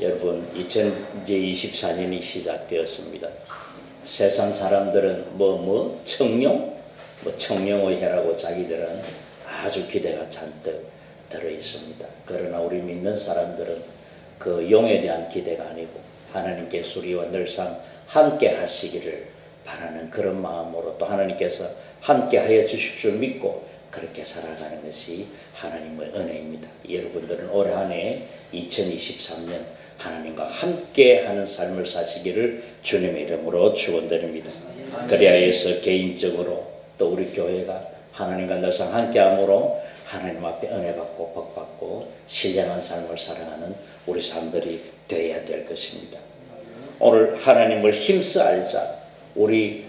여러분, 2024년이 시작되었습니다. 세상 사람들은 청룡의 해라고 자기들은 아주 기대가 잔뜩 들어 있습니다. 그러나 우리 믿는 사람들은 그 용에 대한 기대가 아니고 하나님께서 우리와 늘상 함께 하시기를 바라는 그런 마음으로 또 하나님께서 함께 하여 주실 줄 믿고 그렇게 살아가는 것이 하나님의 은혜입니다. 여러분들은 올 한 해 2023년 하나님과 함께 하는 삶을 사시기를 주님의 이름으로 축원드립니다. 그래야 해서 개인적으로 또 우리 교회가 하나님과 늘상 함께함으로 하나님 앞에 은혜 받고 복 받고 신령한 삶을 살아가는 우리 사람들이 되어야 될 것입니다. 오늘 하나님을 힘써 알자. 우리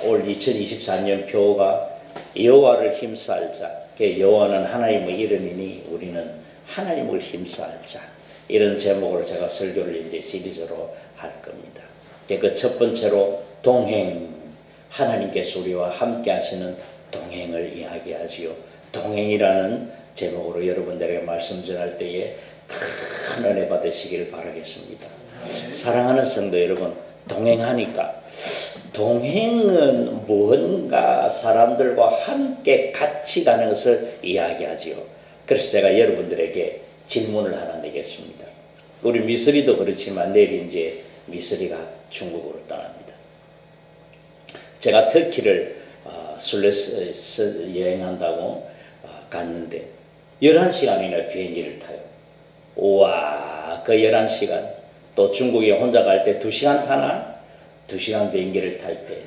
올 2024년 표가 여호와를 힘써 알자. 여호와는 하나님의 이름이니 우리는 하나님을 힘써 알자. 이런 제목으로 제가 설교를 이제 시리즈로 할 겁니다. 그 첫 번째로 동행, 하나님께서 우리와 함께 하시는 동행을 이야기하지요. 동행이라는 제목으로 여러분들에게 말씀 전할 때에 큰 은혜 받으시기를 바라겠습니다. 사랑하는 성도 여러분, 동행하니까 동행은 무언가 사람들과 함께 같이 가는 것을 이야기하지요. 그래서 제가 여러분들에게 질문을 하나 내겠습니다. 우리 미쓰리도 그렇지만 내일 이제 미쓰리가 중국으로 떠납니다. 제가 터키를 술레스 여행한다고 갔는데 11시간이나 비행기를 타요. 우와, 그 11시간 또 중국에 혼자 갈 때 2시간 타나? 2시간 비행기를 탈 때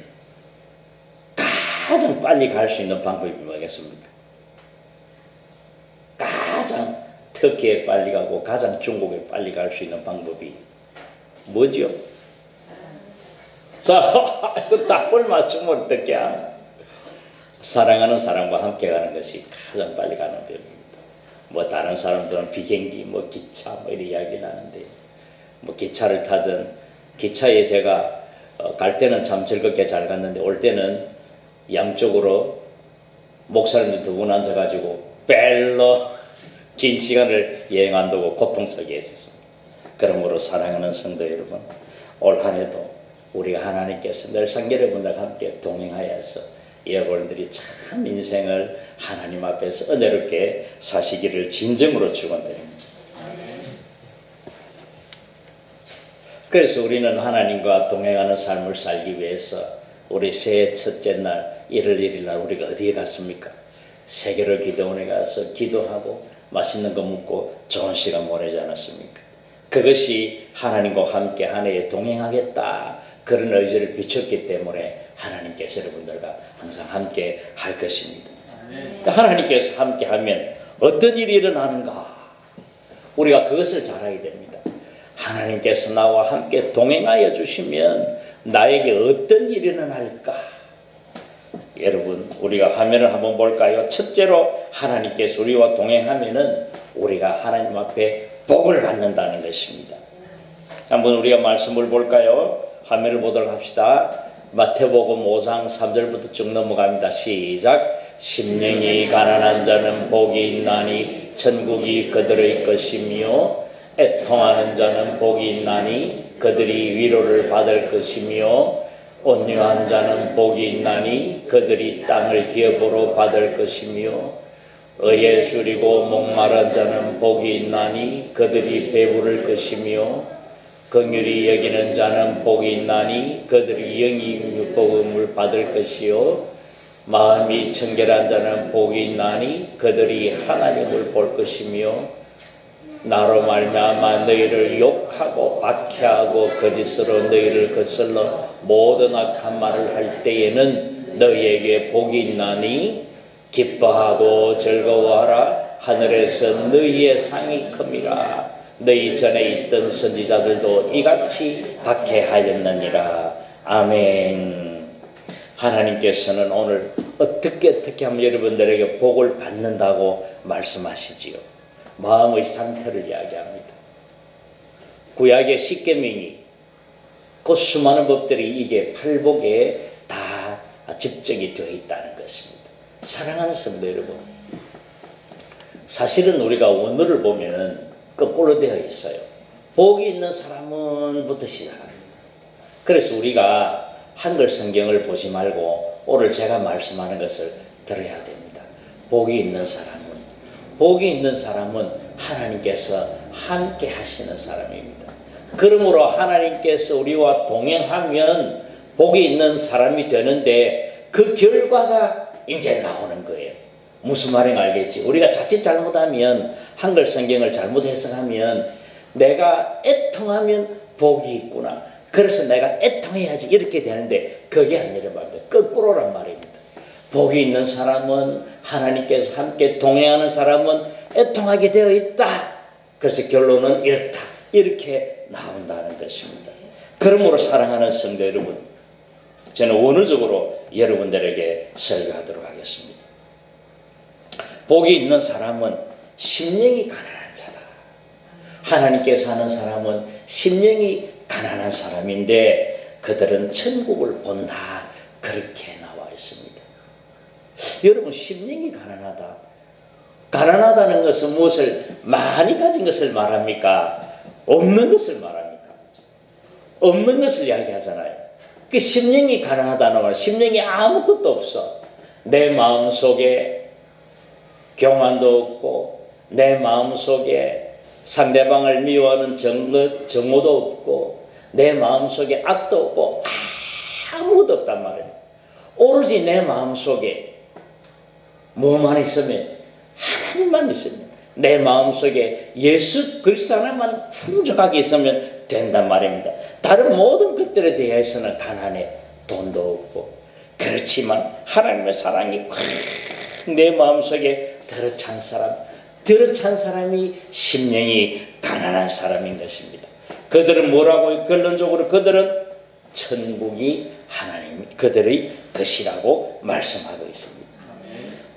가장 빨리 갈 수 있는 방법이 뭐겠습니까? 가장 터키에 빨리 가고 가장 중국에 빨리 갈 수 있는 방법이 뭐죠? 자, 이거 답을 맞추면 어떻게 하나? 사랑하는 사람과 함께 가는 것이 가장 빨리 가는 법입니다. 다른 사람들은 비행기, 기차, 이런 이야기 나는데, 기차를 타든, 기차에 제가 갈 때는 참 즐겁게 잘 갔는데, 올 때는 양쪽으로 목사님들 2분 앉아가지고, 벨로 긴 시간을 여행한다고 고통 속에 있었습니다. 그러므로 사랑하는 성도 여러분, 올 한 해도 우리가 하나님께서 늘상 여러분들과 함께 동행하여서 여러분들이 참 인생을 하나님 앞에서 은혜롭게 사시기를 진정으로 축원드립니다. 그래서 우리는 하나님과 동행하는 삶을 살기 위해서 우리 새해 첫째 날 1월 1일 날 우리가 어디에 갔습니까? 세계로 기도원에 가서 기도하고 맛있는 거 먹고 좋은 시간 보내지 않았습니까? 그것이 하나님과 함께 한 해에 동행하겠다 그런 의지를 비췄기 때문에 하나님께서 여러분들과 항상 함께 할 것입니다. 하나님께서 함께 하면 어떤 일이 일어나는가? 우리가 그것을 잘 알아야 됩니다. 하나님께서 나와 함께 동행하여 주시면 나에게 어떤 일이 일어날까? 여러분, 우리가 화면을 한번 볼까요? 첫째로 하나님께서 우리와 동행하면은 우리가 하나님 앞에 복을 받는다는 것입니다. 한번 우리가 말씀을 볼까요? 화면을 보도록 합시다. 마태복음 5장 3절부터 쭉 넘어갑니다. 시작. 심령이 가난한 자는 복이 있나니 천국이 그들의 것이며 애통하는 자는 복이 있나니 그들이 위로를 받을 것이며 온유한 자는 복이 있나니 그들이 땅을 기업으로 받을 것이며 의에 줄이고 목마른 자는 복이 있나니 그들이 배부를 것이며 긍휼히 여기는 자는 복이 있나니 그들이 영이 복음을 받을 것이요 마음이 청결한 자는 복이 있나니 그들이 하나님을 볼 것이며 나로 말미암아 너희를 욕하고 박해하고 거짓으로 너희를 거슬러 모든 악한 말을 할 때에는 너희에게 복이 있나니 기뻐하고 즐거워하라. 하늘에서 너희의 상이 큽니다. 너희 전에 있던 선지자들도 이같이 박해하였느니라. 아멘. 하나님께서는 오늘 어떻게 하면 여러분들에게 복을 받는다고 말씀하시지요. 마음의 상태를 이야기합니다. 구약의 십계명이 그 수많은 법들이 이게 팔복에 다 집적이 되어 있다는 것입니다. 사랑하는 성도 여러분, 사실은 우리가 원어를 보면은 거꾸로 되어 있어요. 복이 있는 사람은부터 시작합니다. 그래서 우리가 한글 성경을 보지 말고 오늘 제가 말씀하는 것을 들어야 됩니다. 복이 있는 사람은 하나님께서 함께 하시는 사람입니다. 그러므로 하나님께서 우리와 동행하면 복이 있는 사람이 되는데 그 결과가 이제 나오는 거예요. 무슨 말인지 알겠지? 우리가 자칫 잘못하면 한글 성경을 잘못 해석하면 내가 애통하면 복이 있구나. 그래서 내가 애통해야지 이렇게 되는데 그게 아니라 말이야. 거꾸로란 말입니다. 복이 있는 사람은 하나님께서 함께 동행하는 사람은 애통하게 되어 있다. 그래서 결론은 이렇다. 이렇게 나온다는 것입니다. 그러므로 사랑하는 성도 여러분, 저는 원어적으로 여러분들에게 설교하도록 하겠습니다. 복이 있는 사람은 심령이 가난한 자다. 하나님께서 하는 사람은 심령이 가난한 사람인데 그들은 천국을 본다. 그렇게 나와 있습니다. 여러분, 심령이 가난하다. 가난하다는 것은 무엇을 많이 가진 것을 말합니까? 없는 것을 말합니까? 없는 것을 이야기하잖아요. 그 심령이 가난하다는 말, 심령이 아무것도 없어. 내 마음속에 교만도 없고 내 마음속에 상대방을 미워하는 정오도 없고 내 마음속에 악도 없고 아무것도 없단 말이에요. 오로지 내 마음속에 뭐만 있으면 하나님만 있으면 내 마음속에 예수 그리스도 하나만 풍족하게 있으면 된단 말입니다. 다른 모든 것들에 대해서는 가난해. 돈도 없고. 그렇지만 하나님의 사랑이 내 마음속에 들어찬 사람이 심령이 가난한 사람인 것입니다. 그들은 뭐라고 결론적으로 그들은 천국이 하나님 그들의 것이라고 말씀하고 있습니다.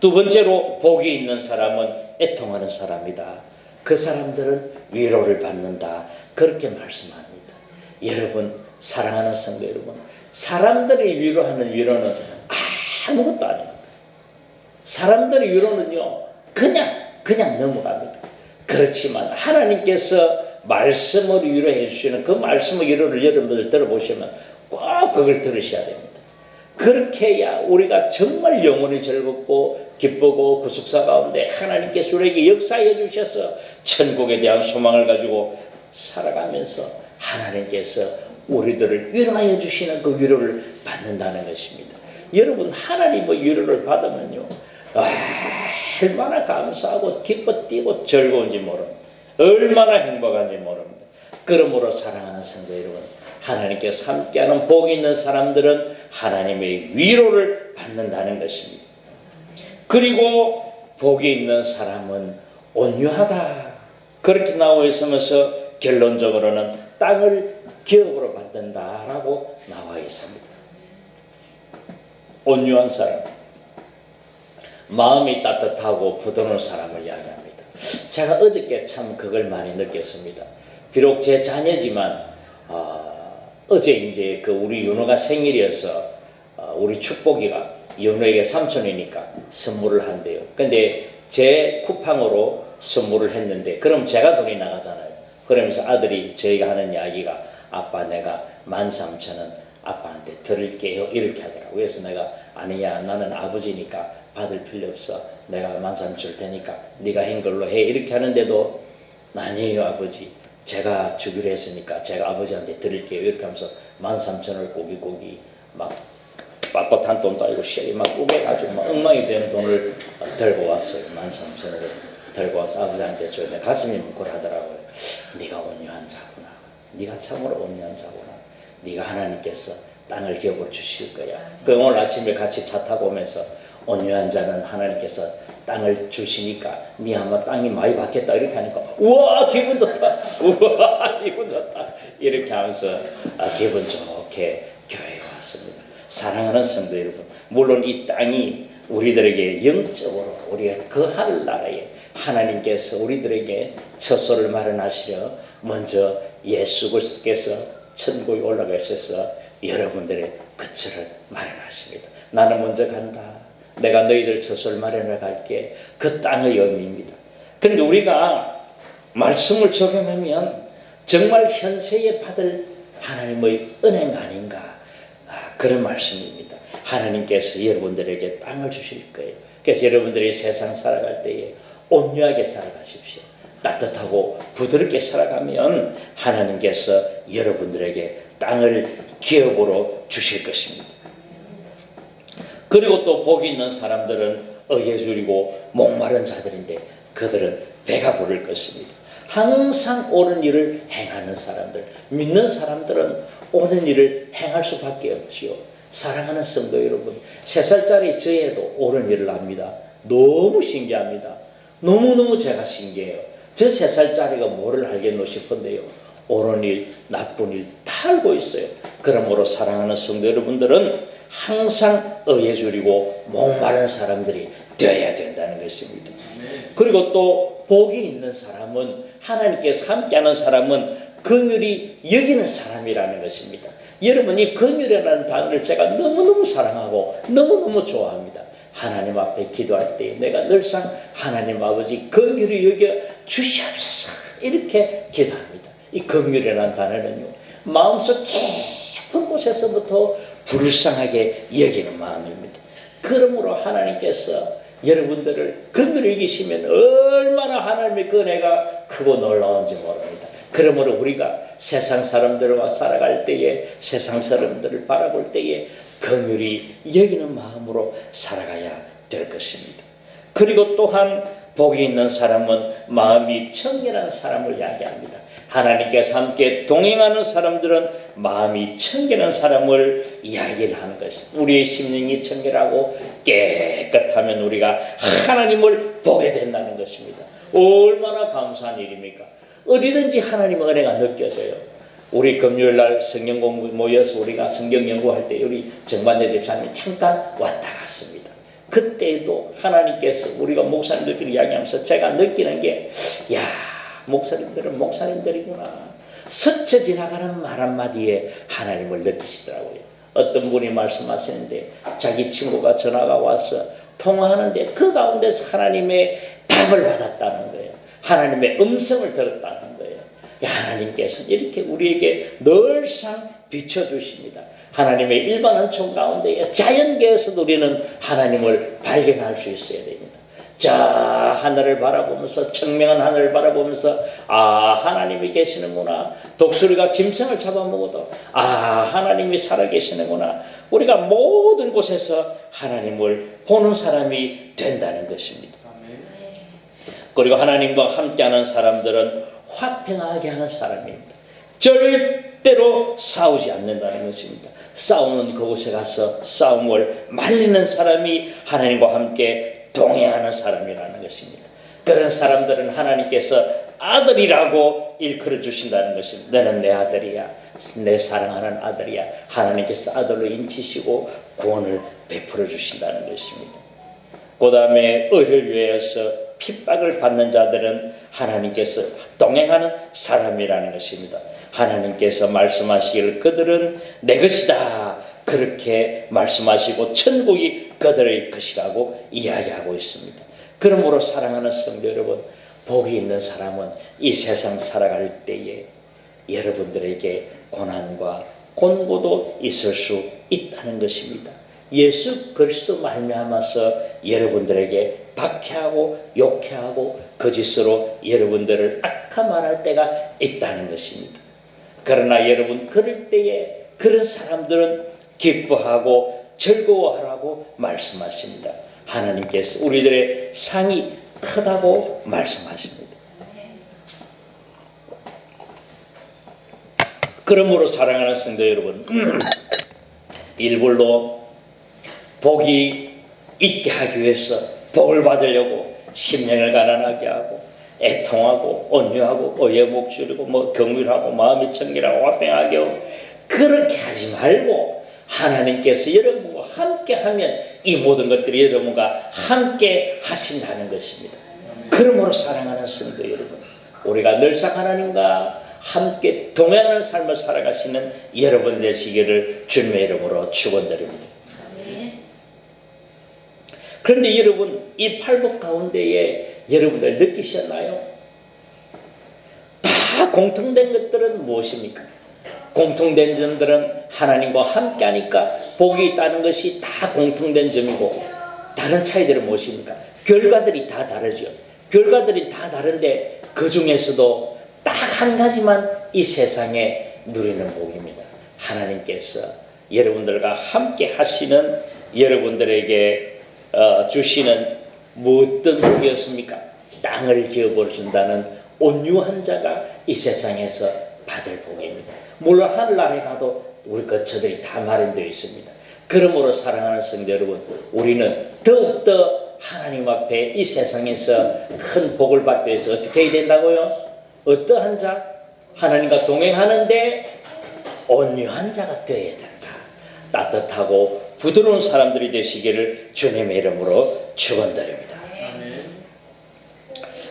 두 번째로 복이 있는 사람은 애통하는 사람이다. 그 사람들은 위로를 받는다. 그렇게 말씀합니다. 여러분, 사랑하는 성도 여러분, 사람들이 위로하는 위로는 아무것도 아닙니다. 사람들의 위로는요, 그냥 넘어갑니다. 그렇지만 하나님께서 말씀으로 위로해 주시는 그 말씀의 위로를 여러분들 들어보시면 꼭 그걸 들으셔야 됩니다. 그렇게 해야 우리가 정말 영혼이 즐겁고 기쁘고 구속사 가운데 하나님께서 우리에게 역사해 주셔서 천국에 대한 소망을 가지고 살아가면서 하나님께서 우리들을 위로하여 주시는 그 위로를 받는다는 것입니다. 여러분, 하나님의 위로를 받으면요, 얼마나 감사하고 기뻐 뛰고 즐거운지 모릅니다. 얼마나 행복한지 모릅니다. 그러므로 사랑하는 성도 여러분, 하나님께서 함께하는 복이 있는 사람들은 하나님의 위로를 받는다는 것입니다. 그리고 복이 있는 사람은 온유하다. 그렇게 나와 있으면서 결론적으로는 땅을 기업으로 받는다라고 나와 있습니다. 온유한 사람, 마음이 따뜻하고 부드러운 사람을 이야기합니다. 제가 어저께 참 그걸 많이 느꼈습니다. 비록 제 자녀지만 어제 이제 그 우리 윤호가 생일이어서 우리 축복이가 윤호에게 삼촌이니까 선물을 한대요. 근데 제 쿠팡으로 선물을 했는데 그럼 제가 돈이 나가잖아요. 그러면서 아들이 저희가 하는 이야기가 아빠 내가 13,000원 아빠한테 드릴게요 이렇게 하더라고요. 그래서 내가 아니야 나는 아버지니까 받을 필요 없어. 내가 13,000원 줄 테니까 네가 한 걸로 해 이렇게 하는데도 아니에요 아버지 제가 주기로 했으니까 제가 아버지한테 드릴게요 이렇게 하면서 13,000원을 고기 막 빳빳한 돈도 아니고 쉐리 막 꾸겨가지고 막 엉망이 된 돈을 들고 왔어요. 13,000원을 들고 와서 아버지한테 줘요. 내 가슴이 뭉클하더라고요. 네가 온유한 자구나. 네가 참으로 온유한 자구나. 네가 하나님께서 땅을 기업으로 주실 거야. 그 오늘 아침에 같이 차 타고 오면서 온유한 자는 하나님께서 땅을 주시니까 네 아마 땅이 많이 받겠다 이렇게 하니까 우와 기분 좋다. 우와 기분 좋다. 이렇게 하면서 기분 좋게 교회에 왔습니다. 사랑하는 성도 여러분, 물론 이 땅이 우리들에게 영적으로 우리가 그 하늘나라에 하나님께서 우리들에게 처소를 마련하시려 먼저 예수 그리스도께서 천국에 올라가셔서 여러분들의 거처를 마련하십니다. 나는 먼저 간다. 내가 너희들 처소를 마련해 갈게. 그 땅의 의미입니다. 그런데 우리가 말씀을 적용하면 정말 현세에 받을 하나님의 은혜가 아닌가, 그런 말씀입니다. 하나님께서 여러분들에게 땅을 주실 거예요. 그래서 여러분들이 세상 살아갈 때에 온유하게 살아가십시오. 따뜻하고 부드럽게 살아가면 하나님께서 여러분들에게 땅을 기업으로 주실 것입니다. 그리고 또 복이 있는 사람들은 의에 줄이고 목마른 자들인데 그들은 배가 부를 것입니다. 항상 옳은 일을 행하는 사람들, 믿는 사람들은 옳은 일을 행할 수밖에 없지요. 사랑하는 성도 여러분, 3살짜리 저애도 옳은 일을 합니다. 너무 신기합니다. 너무너무 제가 신기해요. 저 3살짜리가 뭐를 알겠노 싶은데요, 옳은 일, 나쁜 일 다 알고 있어요. 그러므로 사랑하는 성도 여러분들은 항상 의에 줄이고 목마른 사람들이 되어야 된다는 것입니다. 그리고 또 복이 있는 사람은, 하나님께서 함께하는 사람은 긍휼히 여기는 사람이라는 것입니다. 여러분이 긍휼이라는 단어를 제가 너무너무 사랑하고 너무너무 좋아합니다. 하나님 앞에 기도할 때 내가 늘상 하나님 아버지 긍휼히 여겨 주시옵소서 이렇게 기도합니다. 이 긍휼이라는 단어는요, 마음속 깊은 곳에서부터 불쌍하게 여기는 마음입니다. 그러므로 하나님께서 여러분들을 긍휼히 여기시면 얼마나 하나님의 그 은혜가 크고 놀라운지 모릅니다. 그러므로 우리가 세상 사람들과 살아갈 때에, 세상 사람들을 바라볼 때에 긍휼히 여기는 마음으로 살아가야 될 것입니다. 그리고 또한 복이 있는 사람은 마음이 청결한 사람을 이야기합니다. 하나님께서 함께 동행하는 사람들은 마음이 청결한 사람을 이야기를 하는 것입니다. 우리의 심령이 청결하고 깨끗하면 우리가 하나님을 보게 된다는 것입니다. 얼마나 감사한 일입니까? 어디든지 하나님의 은혜가 느껴져요. 우리 금요일날 성경 공부 모여서 우리가 성경 연구할 때 우리 정반대 집사님이 잠깐 왔다 갔습니다. 그때도 하나님께서 우리가 목사님들끼리 이야기하면서 제가 느끼는 게, 야, 목사님들은 목사님들이구나. 스쳐 지나가는 말 한마디에 하나님을 느끼시더라고요. 어떤 분이 말씀하시는데 자기 친구가 전화가 와서 통화하는데 그 가운데서 하나님의 답을 받았다는 거예요. 하나님의 음성을 들었다는 거예요. 하나님께서 이렇게 우리에게 늘상 비춰주십니다. 하나님의 일반 은총 가운데 자연계에서도 우리는 하나님을 발견할 수 있어야 됩니다. 저 하늘을 바라보면서, 청명한 하늘을 바라보면서 하나님이 계시는구나. 독수리가 짐승을 잡아먹어도 하나님이 살아계시는구나. 우리가 모든 곳에서 하나님을 보는 사람이 된다는 것입니다. 그리고 하나님과 함께하는 사람들은 화평하게 하는 사람입니다. 절대로 싸우지 않는다는 것입니다. 싸우는 그곳에 가서 싸움을 말리는 사람이 하나님과 함께 동행하는 사람이라는 것입니다. 그런 사람들은 하나님께서 아들이라고 일컬어 주신다는 것입니다. 너는 내 아들이야, 내 사랑하는 아들이야. 하나님께서 아들로 인치시고 구원을 베풀어 주신다는 것입니다. 그 다음에 의를 위해서 핍박을 받는 자들은 하나님께서 동행하는 사람이라는 것입니다. 하나님께서 말씀하시기를 그들은 내 것이다, 그렇게 말씀하시고 천국이 그들의 것이라고 이야기하고 있습니다. 그러므로 사랑하는 성도 여러분, 복이 있는 사람은 이 세상 살아갈 때에 여러분들에게 고난과 곤고도 있을 수 있다는 것입니다. 예수 그리스도 말미암아서 여러분들에게 박해하고 욕해하고 거짓으로 여러분들을 악함할 때가 있다는 것입니다. 그러나 여러분, 그럴 때에 그런 사람들은 기뻐하고 즐거워하라고 말씀하십니다. 하나님께서 우리들의 상이 크다고 말씀하십니다. 그러므로 사랑하는 성도 여러분, 일부러 복이 있게 하기 위해서, 복을 받으려고 심령을 가난하게 하고 애통하고 온유하고 의에 목 줄이고 경륜하고 마음이 청결하고 화평하게 하고, 그렇게 하지 말고 하나님께서 여러분과 함께 하면 이 모든 것들이 여러분과 함께 하신다는 것입니다. 그러므로 사랑하는 성도 여러분, 우리가 늘상 하나님과 함께 동행하는 삶을 살아가시는 여러분 되시기를 주님의 이름으로 축원드립니다. 그런데 여러분, 이 팔복 가운데에 여러분들 느끼셨나요? 다 공통된 것들은 무엇입니까? 공통된 점들은 하나님과 함께하니까 복이 있다는 것이 다 공통된 점이고, 다른 차이들은 무엇입니까? 결과들이 다 다르죠. 결과들이 다 다른데 그 중에서도 딱 한 가지만 이 세상에 누리는 복입니다. 하나님께서 여러분들과 함께 하시는, 여러분들에게 주시는 어떤 복이었습니까? 땅을 기업으로 준다는 온유한 자가 이 세상에서 받을 복입니다. 물론 하늘나라에 가도 우리 거처들이 다 마련되어 있습니다. 그러므로 사랑하는 성도 여러분, 우리는 더욱더 하나님 앞에 이 세상에서 큰 복을 받기 위해서 어떻게 해야 된다고요? 어떠한 자? 하나님과 동행하는데 온유한 자가 되어야 된다. 따뜻하고 부드러운 사람들이 되시기를 주님의 이름으로 축원드립니다.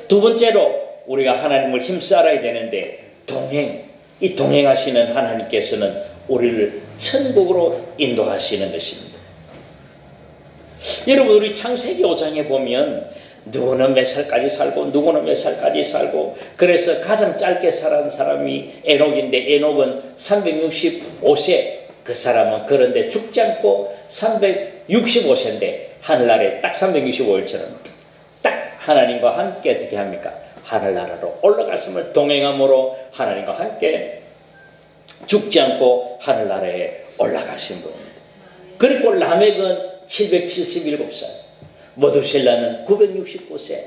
두 번째로 우리가 하나님을 힘써 알아야 되는데, 이 동행하시는 하나님께서는 우리를 천국으로 인도하시는 것입니다. 여러분, 우리 창세기 5장에 보면 누구는 몇 살까지 살고 누구는 몇 살까지 살고, 그래서 가장 짧게 살은 사람이 에녹인데, 에녹은 365세, 그 사람은 그런데 죽지 않고 365세인데 하늘나라에 딱 365일처럼 딱 하나님과 함께 어떻게 합니까? 하늘나라로 올라갔음을 동행함으로 하나님과 함께 죽지 않고 하늘나라에 올라가신 분입니다. 그리고 라멕은 777살, 머두셀라는 969세,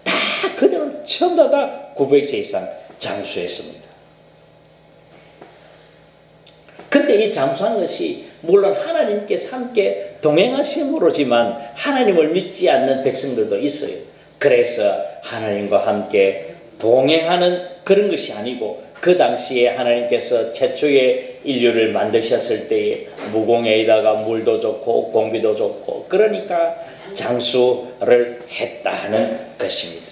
다 그들은 전부 다 900세 이상 장수했습니다. 근데 이 장수한 것이 물론 하나님께서 함께 동행하심으로지만 하나님을 믿지 않는 백성들도 있어요. 그래서 하나님과 함께 동행하는 그런 것이 아니고, 그 당시에 하나님께서 최초의 인류를 만드셨을 때에 무공해에다가 물도 좋고 공기도 좋고, 그러니까 장수를 했다는 것입니다.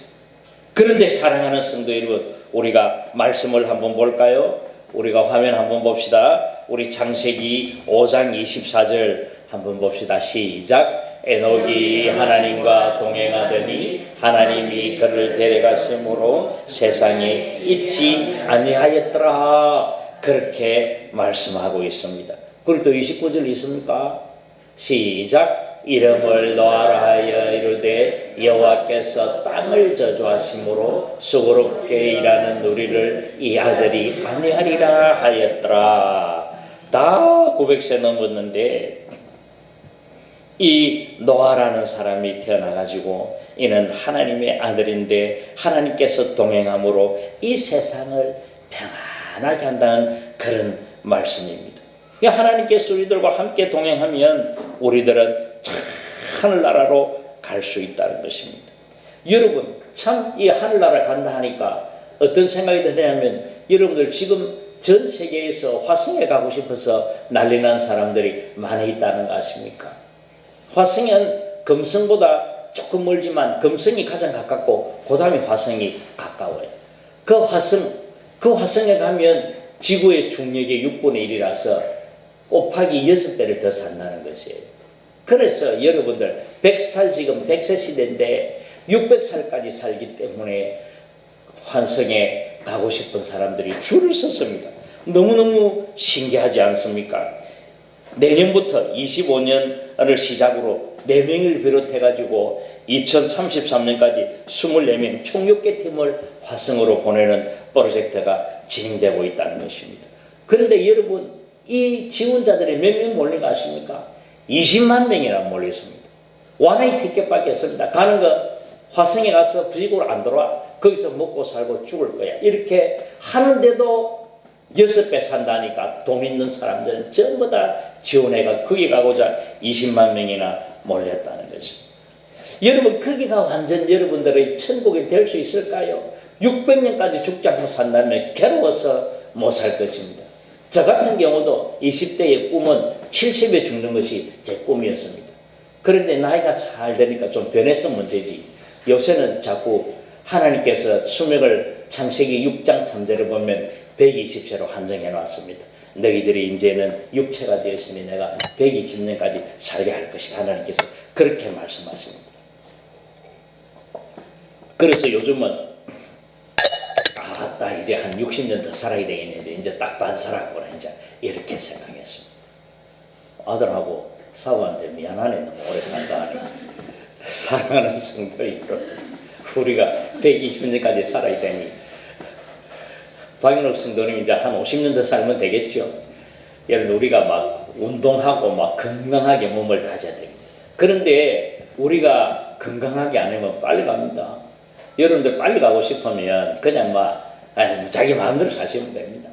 그런데 사랑하는 성도 여러분, 우리가 말씀을 한번 볼까요? 우리가 화면 한번 봅시다. 우리 창세기 5장 24절 한번 봅시다. 시작. 에녹이 하나님과 동행하더니 하나님이 그를 데려가심으로 세상에 있지 아니하였더라. 그렇게 말씀하고 있습니다. 그리고 또 29절 있습니까? 시작. 이름을 노아라 하여 이르되 여호와께서 땅을 저주하심으로 수고롭게 일하는 우리를 이 아들이 아니하리라 하였더라. 다 900세 넘었는데 이 노아라는 사람이 태어나가지고, 이는 하나님의 아들인데 하나님께서 동행함으로 이 세상을 평안하게 한다는 그런 말씀입니다. 하나님께서 우리들과 함께 동행하면 우리들은 참 하늘나라로 갈 수 있다는 것입니다. 여러분, 참 이 하늘나라 간다 하니까 어떤 생각이 드냐면, 여러분들 지금 전 세계에서 화성에 가고 싶어서 난리난 사람들이 많이 있다는 거 아십니까? 화성은 금성보다 조금 멀지만 금성이 가장 가깝고 그 다음에 화성이 가까워요. 그 화성에 가면 지구의 중력의 6분의 1이라서 곱하기 6배를 더 산다는 것이에요. 그래서 여러분들 100살, 지금 100세 시대인데 600살까지 살기 때문에 환성에 가고 싶은 사람들이 줄을 섰습니다. 너무너무 신기하지 않습니까? 내년부터 25년을 시작으로 4명을 비롯해가지고 2033년까지 24명 총 6개 팀을 화성으로 보내는 프로젝트가 진행되고 있다는 것입니다. 그런데 여러분, 이 지원자들이 몇 명 몰린 거 아십니까? 20만 명이나 몰렸습니다. 원웨이 티켓밖에 없습니다. 가는 거 화성에 가서 지구로 안 돌아와. 거기서 먹고 살고 죽을 거야. 이렇게 하는데도 6배 산다니까 돈 있는 사람들은 전부 다 지원해가 거기 가고자 20만 명이나 몰렸다는 거죠. 여러분, 거기가 완전 여러분들의 천국이 될 수 있을까요? 600년까지 죽지 않고 산다면 괴로워서 못 살 것입니다. 저 같은 경우도 20대의 꿈은 70에 죽는 것이 제 꿈이었습니다. 그런데 나이가 살 되니까 좀 변해서 문제지. 요새는 자꾸 하나님께서 수명을 창세기 6장 3절에 보면 120세로 한정해 놨습니다. 너희들이 이제는 육체가 되었으니 내가 120년까지 살게 할 것이다. 하나님께서 그렇게 말씀하십니다. 그래서 요즘은 딱 이제 한 60년 더 살아야 되겠네. 이제 딱 반 살았구나. 이제 이렇게 생각했습니다. 아들하고 사부한테 미안하네. 너무 오래 산다 하니. 사랑하는 성도 여러분, 우리가 120년까지 살아야 되니 박인옥 성도님 이제 한 50년 더 살면 되겠죠. 여러분, 우리가 막 운동하고 막 건강하게 몸을 다져야 됩니다. 그런데 우리가 건강하게 안 하면 빨리 갑니다. 여러분들 빨리 가고 싶으면 그냥 막 자기 마음대로 사시면 됩니다.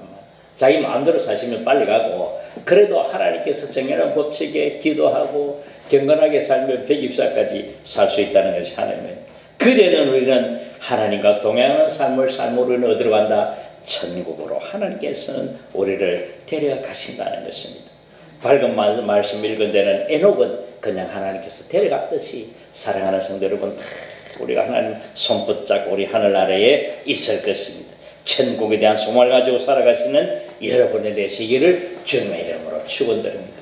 자기 마음대로 사시면 빨리 가고, 그래도 하나님께서 정해놓은 법칙에 기도하고 경건하게 살면 120살까지 살 수 있다는 것이 하나님의, 그대는 우리는 하나님과 동행하는 삶을 삶으로 어디로 간다? 천국으로 하나님께서는 우리를 데려가신다는 것입니다. 밝은 말씀 읽은 데는 에녹은 그냥 하나님께서 데려갔듯이 사랑하는 성도 여러분, 우리가 하나님 손붙잡고 우리 하늘 아래에 있을 것입니다. 천국에 대한 소망을 가지고 살아가시는 여러분의 되시기를 주님의 이름으로 축원드립니다.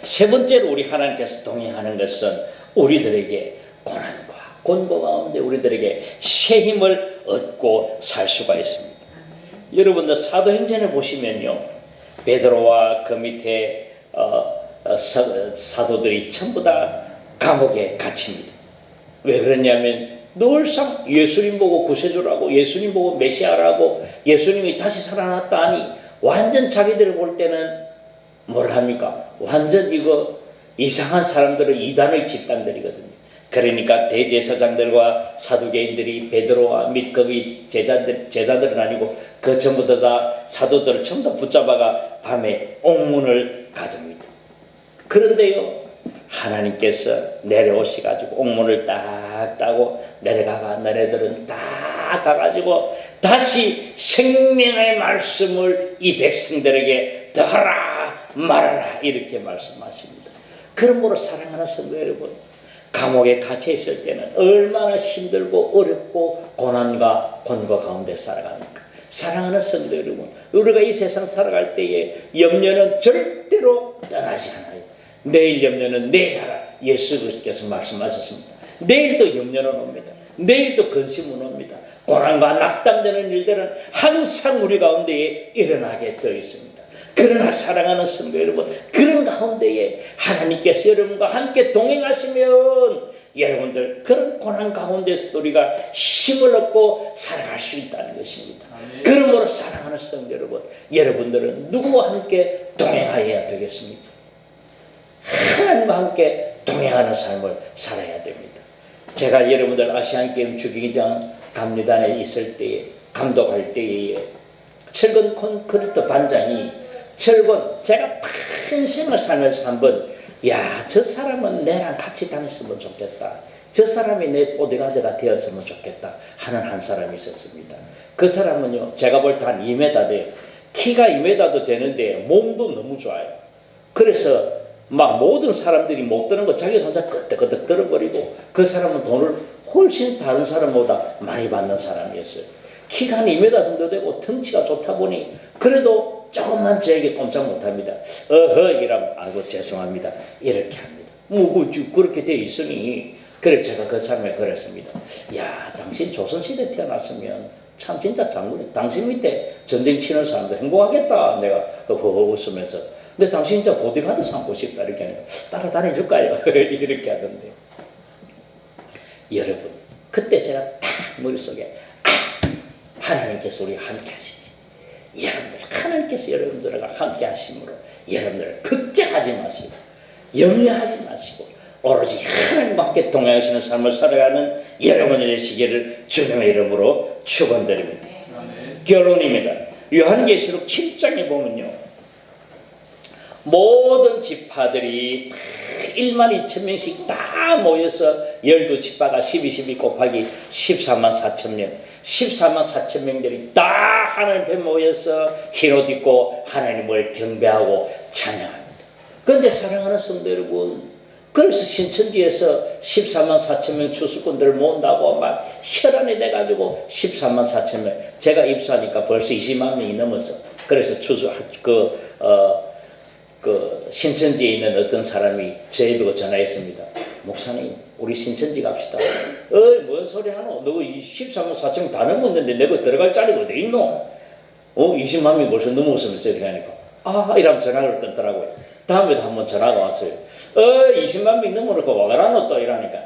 세 번째로 우리 하나님께서 동행하는 것은 우리들에게 고난과 곤고 가운데 우리들에게 새 힘을 얻고 살 수가 있습니다. 여러분들 사도행전에 보시면요, 베드로와 그 밑에 사도들이 전부 다 감옥에 갇힙니다. 왜 그러냐면 늘상 예수님 보고 구세주라고, 예수님 보고 메시아라고, 예수님이 다시 살아났다 하니 완전 자기들을 볼 때는 뭘 합니까? 완전 이거 이상한 사람들은 이단의 집단들이거든요. 그러니까 대제사장들과 사두개인들이 베드로와 및 거기 제자들은 아니고 그 전부 다 사도들을 전부 다 붙잡아가 밤에 옥문을 가둡니다. 그런데요, 하나님께서 내려오셔가지고 옥문을 딱 따고 내려가가 너네들은 딱 가가지고 다시 생명의 말씀을 이 백성들에게 더하라 말하라 이렇게 말씀하십니다. 그러므로 사랑하는 성도 여러분, 감옥에 갇혀 있을 때는 얼마나 힘들고 어렵고 고난과 곤고 가운데 살아갑니까? 사랑하는 성도 여러분, 우리가 이 세상 살아갈 때에 염려는 절대로 떠나지 않아요. 내일 염려는 내일 하라. 예수 그리스도께서 말씀하셨습니다. 내일도 염려는 옵니다. 내일도 근심은 옵니다. 고난과 낙담되는 일들은 항상 우리 가운데에 일어나게 되어 있습니다. 그러나 사랑하는 성도 여러분, 그런 가운데에 하나님께서 여러분과 함께 동행하시면 여러분들 그런 고난 가운데서도 우리가 힘을 얻고 살아갈 수 있다는 것입니다. 그러므로 사랑하는 성도 여러분, 여러분들은 누구와 함께 동행하여야 되겠습니까? 하나님과 함께 동행하는 삶을 살아야 됩니다. 제가 여러분들 아시안게임 주기장 감리단에 있을 때에, 감독할 때에 철근 콘크리트 반장이 제가 평생을 살면서 한번 저 사람은 내랑 같이 다녔으면 좋겠다, 저 사람이 내 보디가드가 되었으면 좋겠다 하는 한 사람이 있었습니다. 그 사람은요, 제가 볼 때 한 2m 돼요. 키가 2m도 되는데 몸도 너무 좋아요. 그래서 막 모든 사람들이 못 드는 거 자기 혼자 끄덕끄덕 들어버리고, 그 사람은 돈을 훨씬 다른 사람보다 많이 받는 사람이었어요. 키가 한 2m 정도 되고 덩치가 좋다 보니 그래도 조금만 저에게 꼼짝 못합니다. 이러면 아이고 죄송합니다 이렇게 합니다. 그렇게 돼 있으니, 그래 제가 그 사람에 그랬습니다. 당신 조선시대 태어났으면 참 진짜 장군이, 당신 밑에 전쟁 치는 사람도 행복하겠다. 내가 웃으면서, 근데 당신 진짜 보디가드 삼고 싶다 이렇게 하니까 따라다녀줄까요? 이렇게 하던데, 여러분 그때 제가 딱 머릿속에 하나님께서 우리와 함께 하시지. 여러분들 하나님께서 여러분들과 함께 하심으로 여러분들 걱정하지 마시고 염려하지 마시고 오로지 하나님과 함께 동행하시는 삶을 살아가는 여러분이 되시기를 주님의 이름으로 축원드립니다. 결론입니다. 요한계시록 7장에 보면요, 모든 지파들이 12,000명씩 다 모여서 12지파가 12 곱하기 14만 4천 명, 14만 4천 명들이 다 하나님 앞에 모여서 흰옷 입고 하나님을 경배하고 찬양합니다. 그런데 사랑하는 성도 여러분, 그래서 신천지에서 14만 4천 명 추수꾼들을 모은다고 막 혈안이 돼가지고 14만 4천 명, 제가 입수하니까 벌써 20만 명이 넘었어. 그래서 신천지에 있는 어떤 사람이 저희 보고 전화했습니다. 목사님 우리 신천지 갑시다. 뭔 소리 하노? 너 13만 4천 다 넘었는데 내가 들어갈 자리가 어디 있노? 20만 명이 벌써 넘었으면서 이렇게 하니까 이러면 전화를 끊더라고요. 다음에도 한번 전화가 왔어요. 20만 명 넘어놓고 와가라노 또 이러니까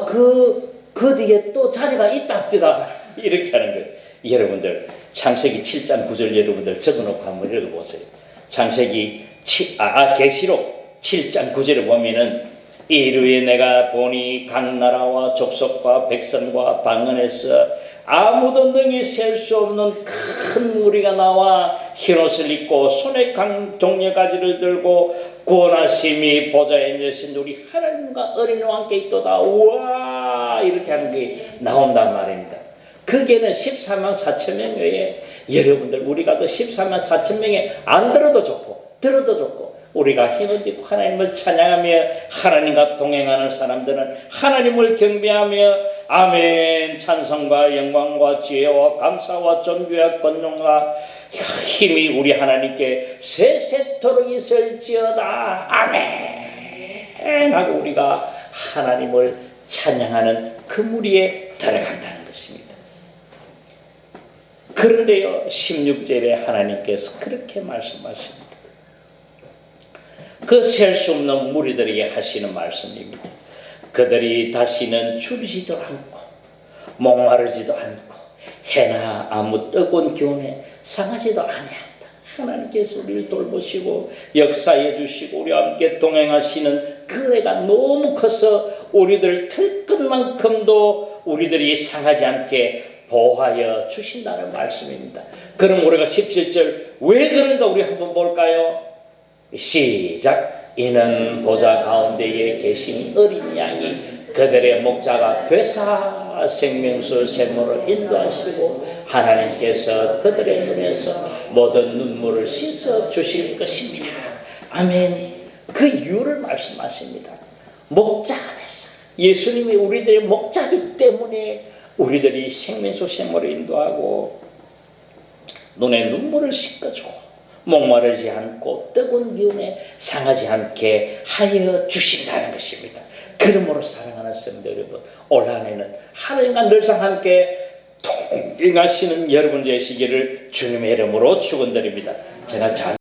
그 뒤에 또 자리가 있다 이렇게 하는 거예요. 여러분들 창세기 7장 9절 여러분들 적어놓고 한번 읽어보세요. 창세기 계시록 7장 9절에 보면은 이르에 내가 보니 각 나라와 족속과 백성과 방언에서 아무도 능히 셀 수 없는 큰 무리가 나와 흰옷을 입고 손에 종려가지를 들고 구원하심이 보좌에 앉으신 우리 하나님과 어린이와 함께 있도다. 우와 이렇게 하는 게 나온단 말입니다. 그게는 14만 4천 명 외에 여러분들 우리가 그 14만 4천 명에 안 들어도 좋고 들어도 좋고 우리가 힘을 입고 하나님을 찬양하며 하나님과 동행하는 사람들은 하나님을 경배하며 아멘 찬송과 영광과 지혜와 감사와 존귀와 권능과 힘이 우리 하나님께 세세토록 있을지어다 아멘 하고 우리가 하나님을 찬양하는 그 무리에 들어간다는 것입니다. 그런데요 16절에 하나님께서 그렇게 말씀하십니다. 그 셀 수 없는 무리들에게 하시는 말씀입니다. 그들이 다시는 줄이지도 않고 목마르지도 않고 해나 아무 뜨거운 기운에 상하지도 아니한다. 하나님께서 우리를 돌보시고 역사해 주시고 우리와 함께 동행하시는 그 애가 너무 커서 우리들 털 것만큼도 우리들이 상하지 않게 보호하여 주신다는 말씀입니다. 그럼 우리가 17절 왜 그런가 우리 한번 볼까요? 시작. 이는 보좌 가운데에 계신 어린 양이 그들의 목자가 되사 생명수 샘물을 인도하시고 하나님께서 그들의 눈에서 모든 눈물을 씻어 주실 것입니다. 아멘. 그 이유를 말씀하십니다. 목자가 됐어. 예수님이 우리들의 목자이기 때문에 우리들이 생명수 샘물을 인도하고 눈에 눈물을 씻어주고 목마르지 않고 뜨거운 기운에 상하지 않게 하여 주신다는 것입니다. 그러므로 사랑하는 성도 여러분 올 한해는 하나님과 늘상 함께 동행하시는 여러분 되시기를 주님의 이름으로 축원드립니다. 제가